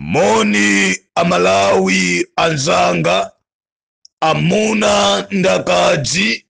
Moni amalawi anzanga, amuna ndakaji,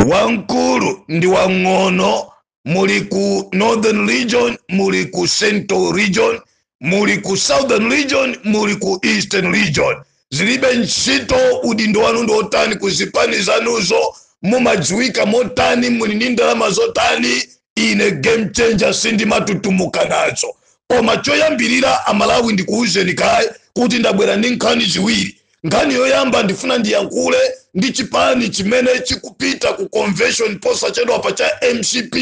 wankulu ndi wang'ono, muli ku Northern Region, muli ku Central Region, muli ku Southern Region, muli ku Eastern Region. Zilibe ntchito udindo wanu ndi otani, kuzipani zanuzo mumadziwika motani, muli ndi ndalama zotani. Ine game changer sindi matutumuka nazo. Koma choyambirira amalawi ndikuuzeni kaye kuti ndabwera ndi nkhani ziwiri. Nkhani yoyamba ndifuna ndiyankhule ndi chipani chimene chikupita ku convention posachedwa pa cha MCP,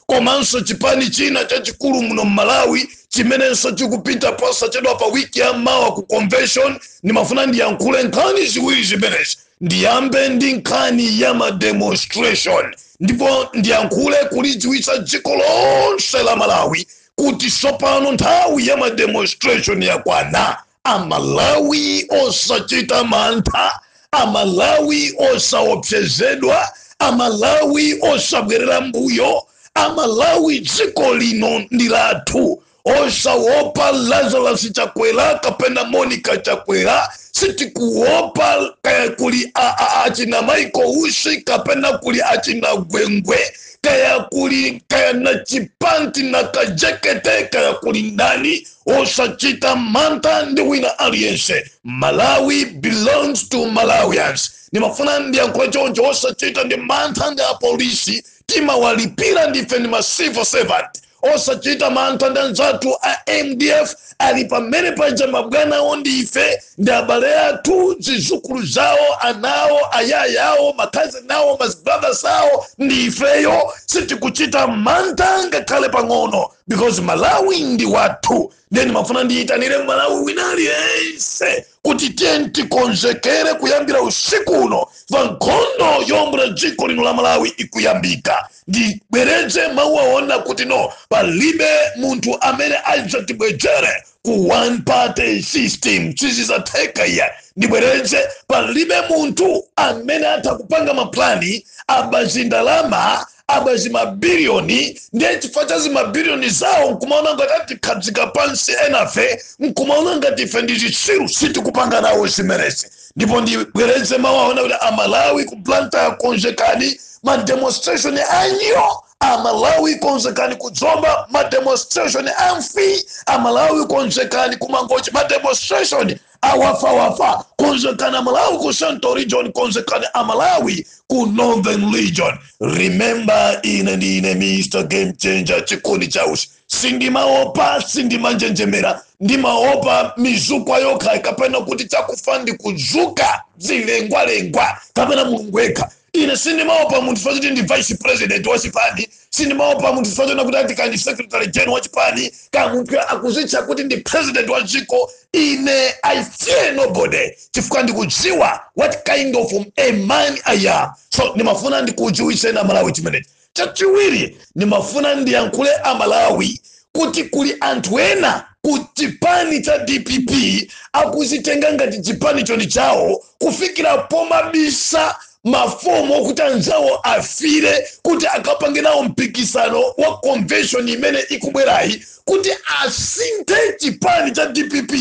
komanso chipani china chachikulu muno Malawi chimenenso chikupita posachedwa pa wiki ya mawa ku convention. Ndimafuna ndiyankhule nkhani ziwiri zimenezi. Ndiyambe ndi nkhani ya ma demonstration, ndipo ndiyankhule kulidziwitsa dziko lonse la Malawi kuti sopano nthawi ya ma demonstration yakwana. Amalawi osachita mantha, amalawi osaopsezedwa, amalawi osabwerera mbuyo, amalawi dziko lino ndi lathu. Osaopa Lazarus Chakwera kapena Monica Chakwera, sitikuopa kaya kuli achina Michael Ushi kapena kuli achina Gwengwe, kaya kuli kaya na chipanti na kajekete, kaya kuli ndani. Osachita mantha ndi wina aliyense. Malawi belongs to Malawians. Nimafuna ndiyankhule choncho, osachita ndi mantha ndi apolisi, timawalipira ndife ndi ma civil servant. Osachita mantha ndi anzathu a MDF ali pamene paja mabwana ondi ife ndi abale athu, zizukulu zawo, anawo, ayaya awo, makazi nawo, brothers awo ndi ifeyo. Sitikuchita mantha ngakhale pang'ono because Malawi ndi wathu. Then mafuna ndiyitanire Malawi wina aliyense kuti tiye tikonzekere kuyambira usiku uno va nkhondo yombra dziko lino la Malawi ikuyambika. Ndibwereze mawu aona kuti no, palibe munthu amene adzatibwejere ku one party system. Sizizateka ya. Ndibwereze palibe munthu amene atakupanga maplani abazindalama abazi mabilioni, ndiye chifukwa zimabilioni zawo nkumaona ngati khadzika pansi enafe, nkumaona ngati ife ndi zitsiru sitikupanga nawo zimenezi. Ndipo ndibwereze mawu aona kuti amalawi kuplanta konzekani ma demonstration anyo, amalawi konzekani kudzomba ma demonstration amfi, amalawi konzekani kumangochi ma demonstration awafa konzekani amalawi ku Central Region, konzekani amalawi ku Northern Region. Remember ine Mr. Game Changer chikundi chausi. Sindimaopa, sindimanjenjemera, ndimaopa mizukwa yokha kapena kuti chakufandi kuzuka zilengwa kapena mulungweka. Ine sindimaopa munthu faziti ndi vice president wa chipani, sindimaopa munthu faziti kuti ati secretary general wa chipani, ka munthu akuzitcha kuti ndi president wa dziko. Ine I fear nobody chifukwa ndikudziwa what kind of a man I am. So nimafuna ndikudziwitse na Malawi chimenechi. Chachiwiri nimafuna ndiyankhule amalawi kuti kuli anthu ena ku chipani cha DPP akuzitenga ngati chipani choni chawo, kufikira pomabisa mafomu okuti anzawo afire kuti akapange nawo mpikisano wa convention imene ikubwerayi, kuti asinthe chipani cha DPP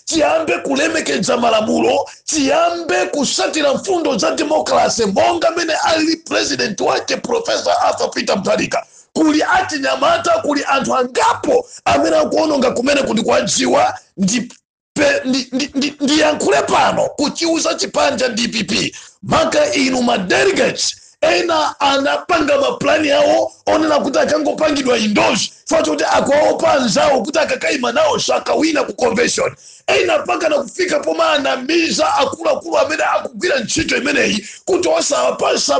chiyambe kulemekedza malamulo, chiyambe kusatira mfundo za demokrasi monga mene ali president wake Professor Arthur Peter Mutharika. Kuli achinyamata, kuli anthu angapo amene akuononga kumene kuti kwadziwa. Ndiyankhule pano kuchiuza chipani cha DPP maka inu ma delegates ena anapanga maplani yawo onena kuti akangopangidwa indoors fati kuti akuwaopa anzawo kuti akakaima nawo sakawina ku convention. Ena paka na kufika poma anamiza akuluakulu amene akugwira ntchito imeneyi kuti osawapasa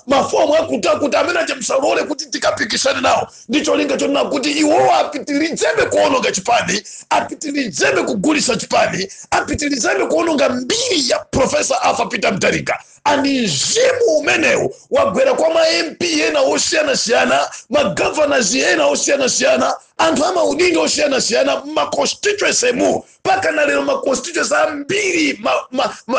mafomu akuti amene achamusalole kuti tikapikisane nawo. Ndicho linga chonena kuti iwowo apitilidzebe kuononga chipani, apitilidzebe kugulisa chipani, apitilidzebe kuononga mbiri ya Professor Arthur Peter Mutharika. Ani mzimu umenewu wagwera kwa ma MP ena osiyana-siyana, ma governors ena osiyana-siyana, anthu amaudindo osiyana-siyana ma constituency mu paka na lero ma constituency ambiri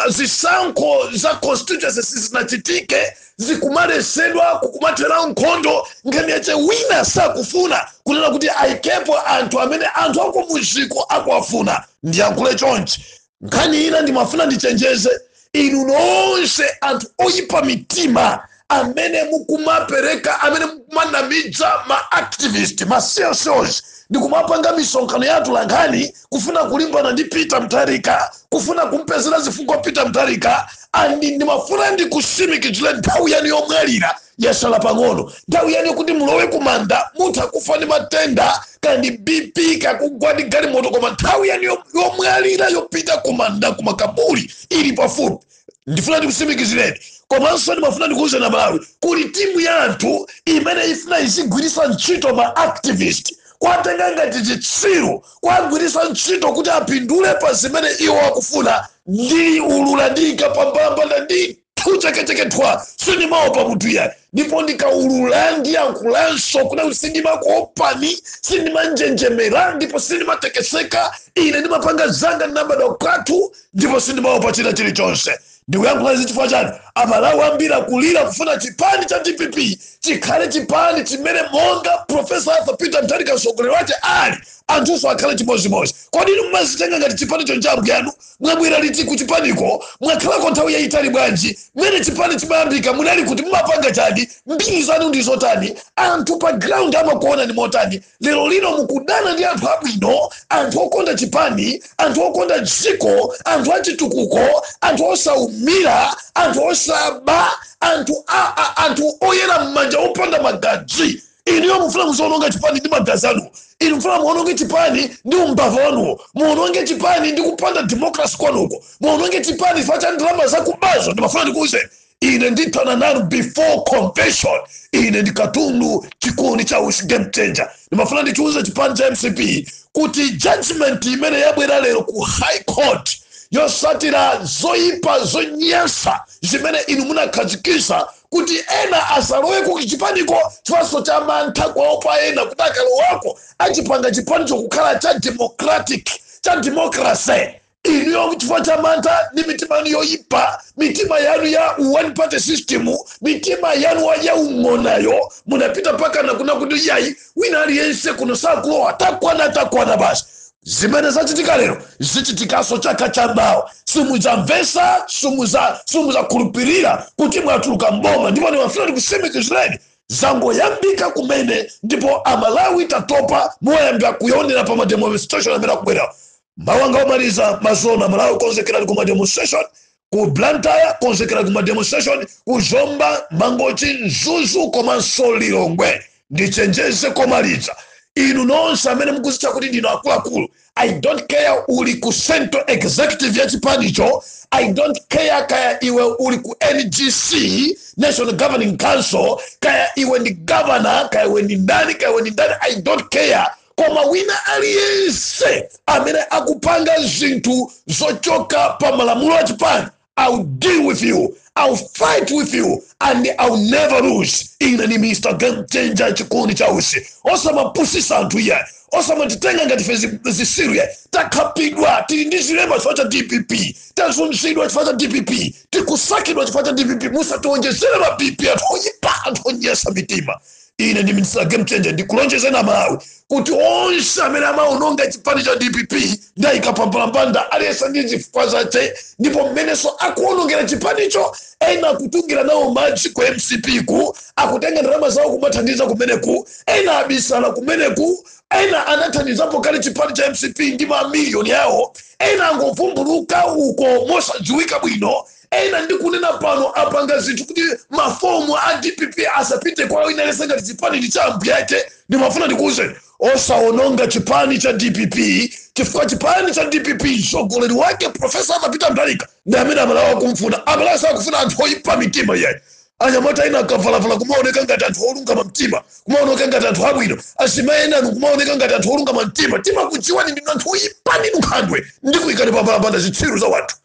zisankho za constituency sizinachitike zikumalesedwa kukumathera nkhondo ngani yache wina sakufuna kunena kuti ayikepo anthu amene anthu ako muziko akuafuna ndiyankhule chonchi. Nkhani ina ndimafuna ndichenjeze inu nonse anthu oyipa mitima amene mukumapereka amene mukumanamidza ma activist ma CSOs ndikumapanga misonkhano yathu lankhani kufuna kulimbana ndi Peter Mutharika kufuna kumpezera zifungo Peter Mutharika andi ndimafuna ndikusimikizire nthawi yanu yomwalira yasala pang'ono, nthawi yanu kuti mulowe kumanda mutha kufa ndi matenda kandi BP kakugwa ndi galimoto koma nthawi yanu yomwalira yopita kumanda kumakaburi ili pafupi. Ndifuna ndikusimikizireni komanso ndimafuna ndikuuze na Malawi kuli timu ya anthu imene ifuna izigwirisa ntchito ma activist kwatenga ngati chitsiru kwagwirisa ntchito kuti apindule pa zimene iwo akufuna ndi ulula ndika pambamba ndi tuchekechekethwa sindimaopa mutu yani ndipo ndikaulula ndiyankhulanso kuna kuti sindimakuopani sindimanjenjemera ndipo sindimatekeseka ine ndimapanga zanga ndinabadwa kwathu ndipo sindimaopa china chilichonse. Ndikuyankhula izi chifukwa chani Amalawi ambiri kulira kufuna chipani cha DPP chikhale chipani chimene monga Professor Arthur Peter Mutharika mtsogoleri wache ali anthuso akhale chimozimozi. Kodi inu mmazitenga ngati chipani chonjabu yanu mwabwera liti ku chipaniko mwakhalako nthawi yayitali bwanji mmene chipani chimayambika munali kuti mumapanga chadi mbiri zanu ndi zotani anthu pa ground amakuona ni motani lero lino mukudana ndi anthu abwino anthu okonda chipani anthu okonda dziko anthu achitukuko anthu osaumira anthu osaba anthu oyera mmanja opanda magazi. Iniyo mufuna muzononga chipani ndi magazi anu inu mufuna muononge chipani ndi umbava wanuwo muononge chipani ndi kupanda democracy kwanuko muononge chipani facha ndalama zakubazo. Ndimafuna ndikuuze ine ndithana nanu before convention ine ndikatundu chikuni cha Game Changer. Ndimafuna ndichiuze chipani cha MCP kuti judgment imene yabwera lero ku High Court yosatira zoyipa zonyansa zimene inu munakhazikisa kuti ena asalowe ku chipaniko chifaso cha mantha kwawo pa ena kuti akalowako achipanga chipani chokukhala cha democratic cha democracy. Iniyo chifukwa cha mantha ni mitima yanu yoyipa mitima yanu ya one party system mitima yanu ya ung'onayo munapita paka na kuna kuti yayi wina aliyense kuno sakulowa takwana basi. Zimene zachitika lero zichitikaso chaka chambawa simudzamvesa simuzakhulupirira kuti mwatuluka mboma. Ndipo ndimafuna ndikusimikizireni zangoyambika kumene ndipo Amalawi tatopa moyambika kuyonera pa mademonstration amene akubwera mawanga omaliza mazona Malawi konzekera ku mademonstration ku Blantyre konzekera ku mademonstration ku Zomba Mangochi Nzuzu komanso Lilongwe. Ndichenjeze komaliza inu nonse amene mukuzicha kuti ndino akuluakulu I don't care uli ku central executive ya chipanicho I don't care kaya iwe uli ku NGC National Governing Council kaya iwe ni governor kaya iwe ni ndani I don't care koma wina aliyense amene akupanga zinthu zochoka pa malamulo a chipani I'll deal with you, I'll fight with you, and I'll never lose. Ina ni Mr. Game Changer chikuni cha usi. Osama pusisa antu ya. Osama titenga ngati zisiru takapigwa tilindizirema chifata DPP. Tazumsidwa chifata DPP. Tikusakidwa chifata DPP. Musa tuonjezele mabipi atuonyesa mitima. Ine ni Mr. Game Changer ndikulonjeze na Malawi kuti onse amene amaononga chipani cha DPP ndayikapambambanda aliyesa ndi zifukwa zache ndipo mmeneso akuonongera chipanicho ena kutungira nawo madzi ku MCP ku akutenga ndalama zawo kumathandiza kumeneku ena abisala kumeneku ena anathandizapo kale chipani cha MCP ndi mamiliyoni yawo ena angovumbuluka uko mosadziwika bwino ena ndikunena pano apanga zinthu kuti mafomu a DPP asapite kwa wina lesanga chipani ndi cha ambu yake. Ndimafuna ndikuuze osaononga chipani cha DPP chifukwa chipani cha DPP mtsogoleri wake Professor Arthur Peter Mutharika ndi amene Amalawi kumfuna Amalawi sakufuna anthu oyipa mitima yayi anyamata ina akavala kumaoneka ngati anthu olungama mtima kumaoneka ngati anthu abwino asimayena kumaoneka ngati anthu olungama mtima kuchiwani ndi anthu oyipa ndi nkhandwe ndikuyikani pambanda zitsiru za wanthu.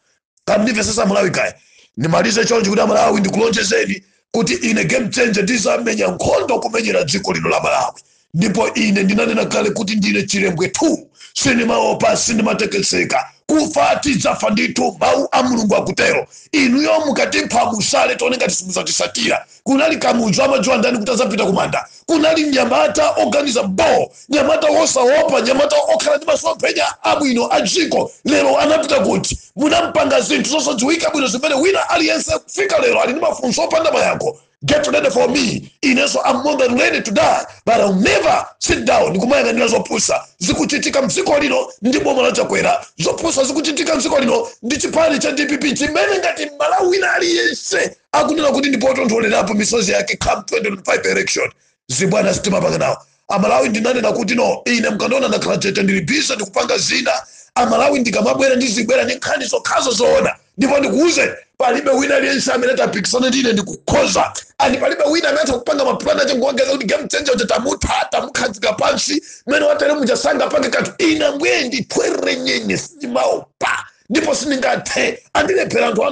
Kamnivesesa Malawi kaya nimalize chonje kuti Malawi ndikulonjezeni kuti ine Game Changer ndizamenya nkhondo kumenyera dziko lino la Malawi ndipo ine ndinanena kale kuti ndine chilembwe tu, sinimaopa sinimatekeseka, kufa tidzafa ndithu, mawu a Mulungu akutero. Inuyo mukatipha musale tione ngati simuzatisatira. Kunali kamudzu amadziwa ndani kuti azapita kumanda. Kunali mnyamata oganiza bo, nyamata wosaopa, nyamata okhala ndi masomphenya abwino a dziko, lero anapita kuti. Munampanga zinthu zosadziwika bwino zimene wina aliyense kufika lero ali ndi mafunso opanda mayankho. Get ready for me. Inenso I'm more than ready to die, but I'll never sit down. Ndikumayang'anira zopusa zikuchitika mdziko lino ndi boma la Chakwera, zopusa zikuchitika mdziko lino ndi chipani cha DPP chimene ngati Malawi wina aliyense akunena kuti ndipo tontholerapo misozi yake come 2025 election. Zibwana sitima panga nawo. Amalawi ndinanena kuti no, ine mkandiona ndakhala chete ndilibisa ndikupanga zina. Amalawi ndikamabwera ndizibwera ndi nkhani zokhazo zoona. Ndipo ndikuuze palibe wina aliyense amene tapikisana ndine ndikukhoza. Ani palibe wina amene kupanga maplana chengongeza kuti game changer kuti tamukhadzika pansi mene watere mujasanga pange kanthu ina mbwendi twere nyenye simaopa. Ndipo siningathe andilephera anthu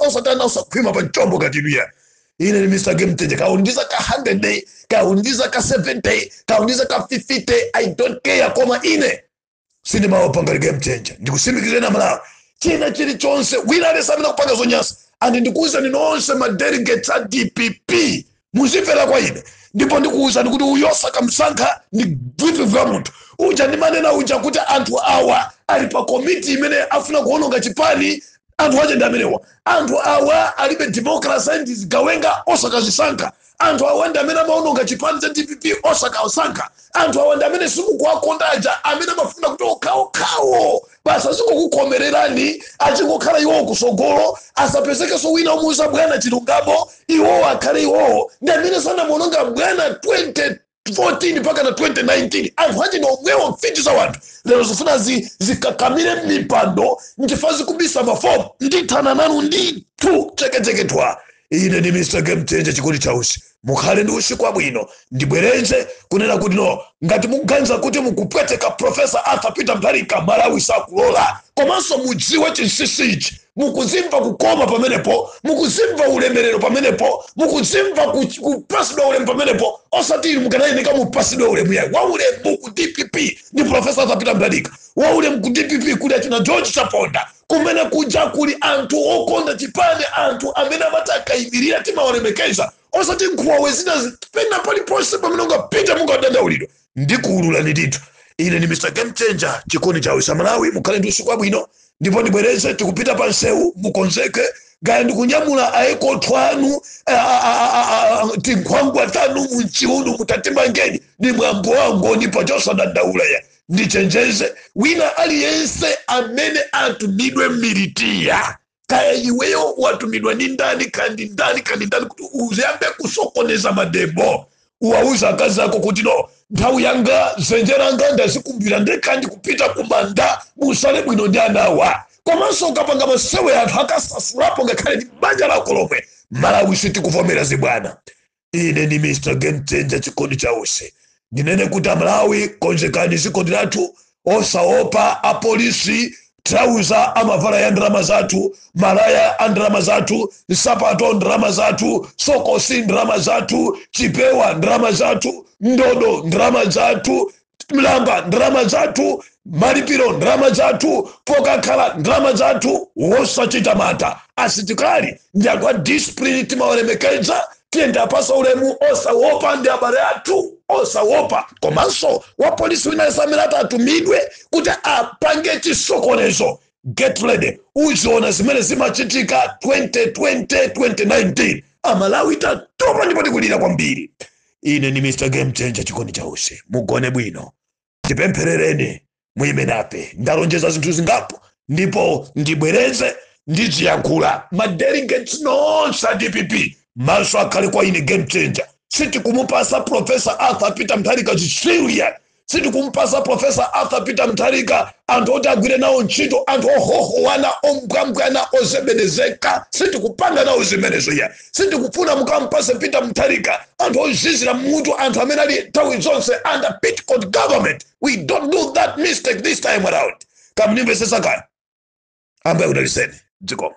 osatana osakhwima pa chombo katiluya. Ine ni Mr. Game Changer. Kaundiza ka 100 day, kaundiza ka 70, kaundiza ka 50, I don't care koma ine sinimaopa ngati Game Changer. Ndikusimikizeni Amalawi. China chilichonse wina aliyesamina kupanga zonyasa andi ndikuuza ninonse ma delegates a DPP muzimvera kwa ine. Ndipo ndikuuza ndikuti uyosa kamsankha ni vipi vya munthu uja ndi manena uja kuti anthu awa ali pa komiti imene afuna kuononga chipani. Anthu aje ndi amenewa. Anthu awa alibe democracy ndizigawenga osakazisankha. Anthu awa ndi amene amaononga chipani cha DPP osakazisankha. Anthu awa ndi amene simukuwakondaja amene amafuna kuti okhawo basa zikukukomererani achingokhala iwo kusogolo asapezekenso wina omuuza bwana chilungamo iwo akhale iwo ndi amene sanamuononga bwana 2014 mpaka na 2019. Anthu aje ndi omwewo mfiti za wanthu lero zifuna zikakamire mipando nchifazi kubisa mafomu ndithana nanu ndithu chekecheketwa. Ine ni Mr. Game Changer chikoli chausi. Mukhale ndi usiku abwino. Ndibwerenze kunena kuti no, ngati mukuganiza kuti mukupweteka Professor Arthur Peter Mutharika Malawi sakulola. Komanso mudziwe chinsisichi. Mukuzimva kukoma pamenepo, mukuzimva ulemerero pamenepo, mukuzimva kupasidwa ulemu pamenepo. Osati mukanayinika mupasidwa ulemu yayi. Wa ulemu ku DPP ni Professor Arthur Peter Mutharika. Wa ulemu ku DPP kuli achina George Chaponda. Kumene kuja kuli anthu okonda chipani, anthu amene amatakayimirira timawalemekeza. Osati nkhuwawe zina pena paliponse pamene ungapita mungadandaulidwa. Ndikuulula ndithu. Ine ni Mr. Game Changer chikoni cha Malawi. Mukhale ndi usiku abwino. Ndipo ndibwereze tikupita pa nsewu mukonzeke gaya ndikunyamula aeko twanu tinkhwangwa tanu munchiunu mutatimangeni ni mwambo wangu nipo josa dandaula ya ndichenjeze wina aliyense amene atumidwe militiya kaya iweyo watumidwa ni ndani kandi kuti uziyambe kusokoneza madebo uwauza akazi ako kuti no nthawi yanga zenjeranga ndazikumbira ndekandi kupita kumanda musale bwino ndi anawa. Komanso ukapanga masewe anthu akasasulapo ngakhale ndi banja lako lomwe Malawi sitikuvomera zibwana. Ine ni Mr. Game Changer chikondi chausi. Ndinene kuti Malawi konzekani zikondi lathu osaopa apolisi trauza amavala ya ndrama zathu, malaya a ndrama zathu, sapato ndrama zathu, sokosi ndrama zathu, chipewa ndrama zathu, ndodo ndrama zathu, mlamba ndrama zathu, malipiro ndrama zathu, pokakhala ndrama zathu, wosachitamata. Asitikali njagwa discipline timawalemekeza tienda pasa ulemu osawopa ndi abale athu osawopa. Komanso wa polisi wina esamirata atumidwe kuti apange chisokonezo. Get ready. Uziona zimene zimachitika 2020 2019. Amalawi tatopa ndipo tikulira kwambiri. Ine ni Mr. Game Changer chikondi chausi. Mugone bwino. Tipempherereni muyimenape. Ndalonjeza zinthu zingapo ndipo ndibwereze ndiziyankhula. Madelegates nonse a DPP maso akhale kwa ine Game Changer. Siti kumupasa Professor Arthur Peter Mutharika chisiriya. Siti kumupasa Professor Arthur Peter Mutharika anthu oti agwire nawo ntchito, anthu ohohowana ombwambwana ozebenezeka. Siti kupanga nawo zimenezo ya. Siti kufuna mukampase Peter Mutharika anthu ozizira mutu, anthu amene ali nthawi zonse under Petticoat government. We don't do that mistake this time around. Kamnimbe sesakaya ambaye udaliseni dziko.